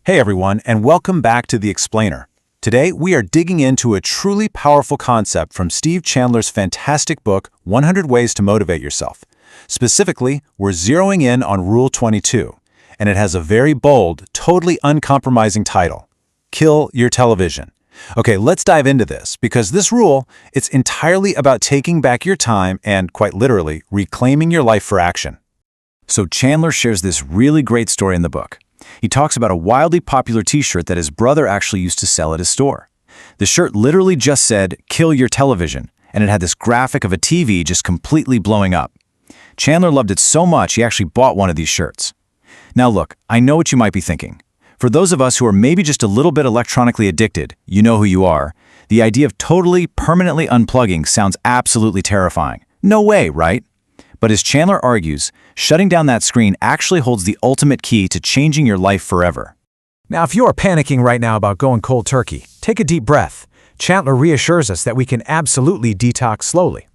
Hey everyone, and welcome back to The Explainer. Today, we are digging into a truly powerful concept from Steve Chandler's fantastic book, 100 Ways to Motivate Yourself. Specifically, we're zeroing in on Rule 22, and it has a very bold, totally uncompromising title: Kill Your Television. Okay, let's dive into this, because this rule, it's entirely about taking back your time and, quite literally, reclaiming your life for action. So Chandler shares this really great story in the book. He talks about a wildly popular t-shirt that his brother actually used to sell at his store. The shirt literally just said, "Kill your television," and it had this graphic of a TV just completely blowing up. Chandler loved it so much he actually bought one of these shirts. Now look, I know what you might be thinking. For those of us who are maybe just a little bit electronically addicted, you know who you are, the idea of totally, permanently unplugging sounds absolutely terrifying. No way, right? But as Chandler argues, shutting down that screen actually holds the ultimate key to changing your life forever. Now, if you are panicking right now about going cold turkey, take a deep breath. Chandler reassures us that we can absolutely detox slowly.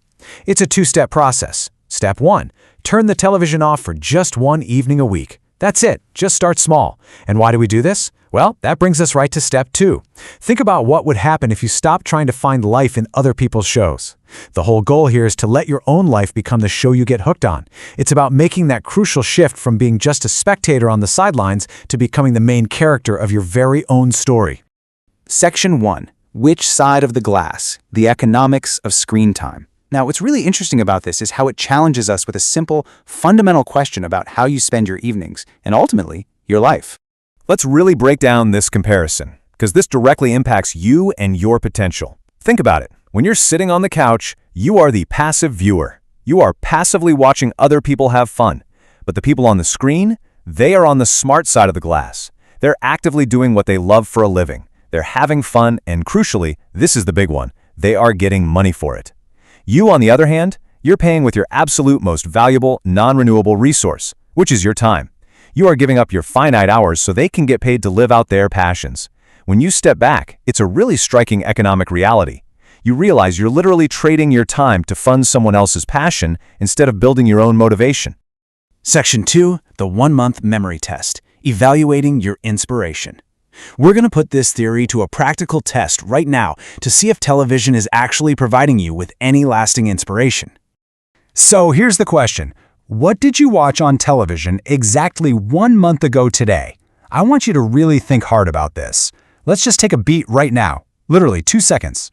It's a two-step process. Step 1, turn the television off for just one evening a week. That's it. Just start small. And why do we do this? Well, that brings us right to step 2. Think about what would happen if you stopped trying to find life in other people's shows. The whole goal here is to let your own life become the show you get hooked on. It's about making that crucial shift from being just a spectator on the sidelines to becoming the main character of your very own story. Section 1. Which side of the glass? The economics of screen time. Now, what's really interesting about this is how it challenges us with a simple, fundamental question about how you spend your evenings and ultimately, your life. Let's really break down this comparison, because this directly impacts you and your potential. Think about it. When you're sitting on the couch, you are the passive viewer. You are passively watching other people have fun. But the people on the screen, they are on the smart side of the glass. They're actively doing what they love for a living. They're having fun, and crucially, this is the big one, they are getting money for it. You, on the other hand, you're paying with your absolute most valuable, non-renewable resource, which is your time. You are giving up your finite hours so they can get paid to live out their passions. When you step back, it's a really striking economic reality. You realize you're literally trading your time to fund someone else's passion instead of building your own motivation. Section 2. The 1-month memory test. Evaluating your inspiration. We're going to put this theory to a practical test right now to see if television is actually providing you with any lasting inspiration. So here's the question. What did you watch on television exactly 1 month ago today? I want you to really think hard about this. Let's just take a beat right now. Literally 2 seconds.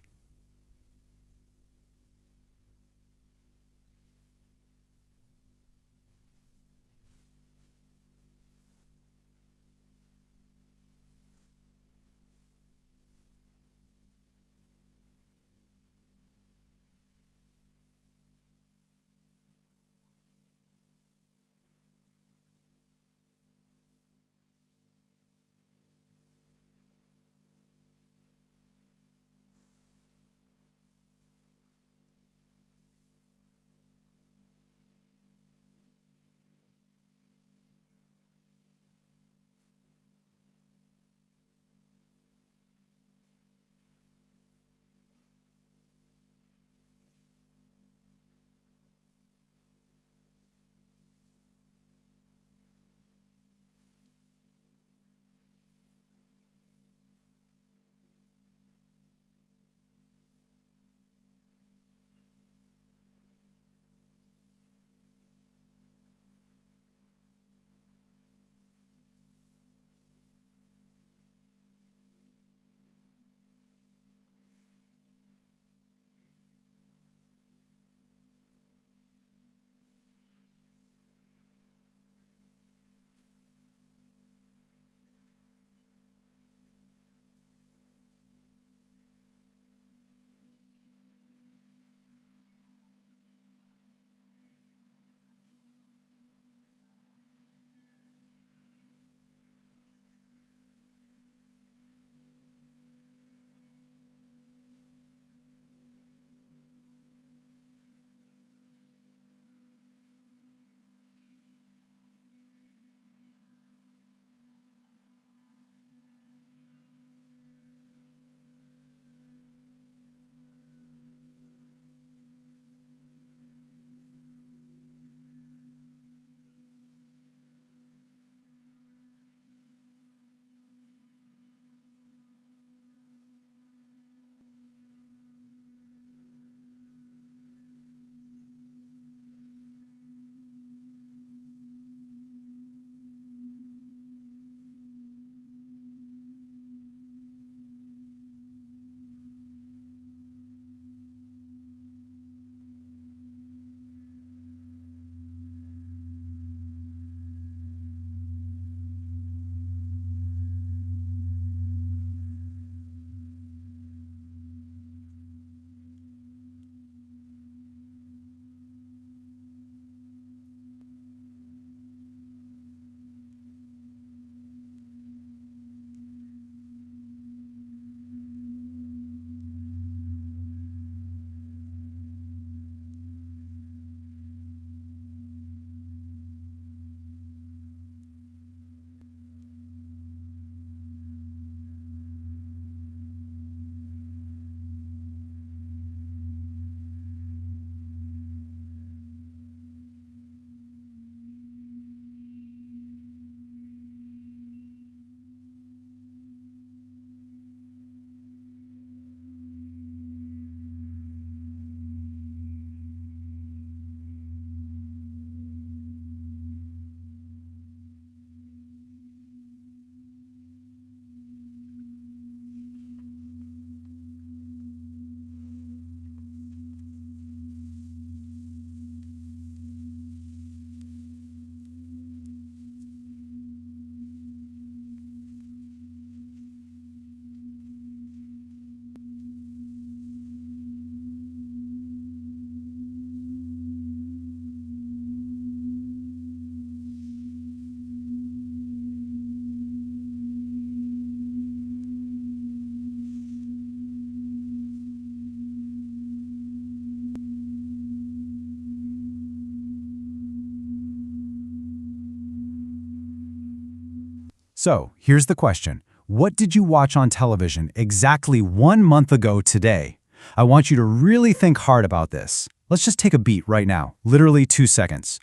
So, here's the question. What did you watch on television exactly 1 month ago today? I want you to really think hard about this. Let's just take a beat right now, literally 2 seconds.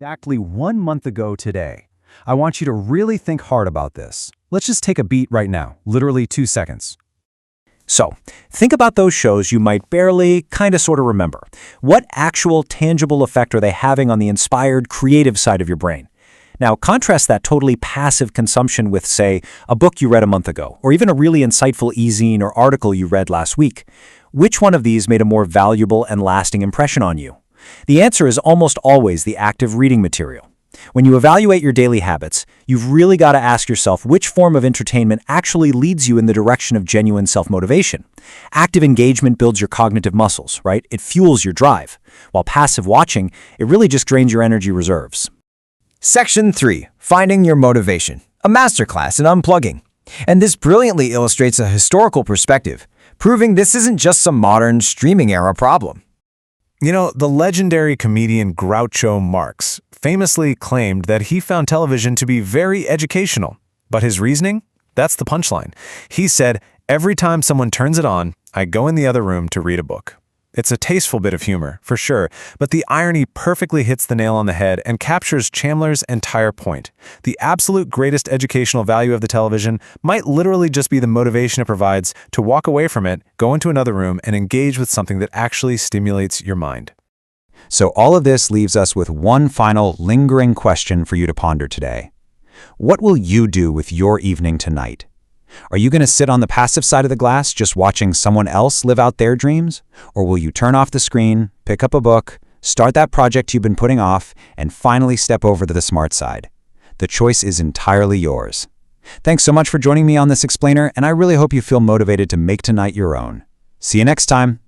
Exactly 1 month ago today. I want you to really think hard about this. Let's just take a beat right now, literally 2 seconds. So, think about those shows you might barely, sorta remember. What actual, tangible effect are they having on the inspired, creative side of your brain? Now, contrast that totally passive consumption with, say, a book you read a month ago, or even a really insightful e-zine or article you read last week. Which one of these made a more valuable and lasting impression on you? The answer is almost always the active reading material. When you evaluate your daily habits, you've really got to ask yourself which form of entertainment actually leads you in the direction of genuine self-motivation. Active engagement builds your cognitive muscles, right? It fuels your drive. While passive watching, it really just drains your energy reserves. Section 3. Finding your motivation. A masterclass in unplugging. And this brilliantly illustrates a historical perspective, proving this isn't just some modern streaming era problem. You know, the legendary comedian Groucho Marx famously claimed that he found television to be very educational. But his reasoning? That's the punchline. He said, "Every time someone turns it on, I go in the other room to read a book." It's a tasteful bit of humor, for sure, but the irony perfectly hits the nail on the head and captures Chandler's entire point. The absolute greatest educational value of the television might literally just be the motivation it provides to walk away from it, go into another room, and engage with something that actually stimulates your mind. So all of this leaves us with one final lingering question for you to ponder today. What will you do with your evening tonight? Are you going to sit on the passive side of the glass just watching someone else live out their dreams? Or will you turn off the screen, pick up a book, start that project you've been putting off, and finally step over to the smart side? The choice is entirely yours. Thanks so much for joining me on this explainer, and I really hope you feel motivated to make tonight your own. See you next time.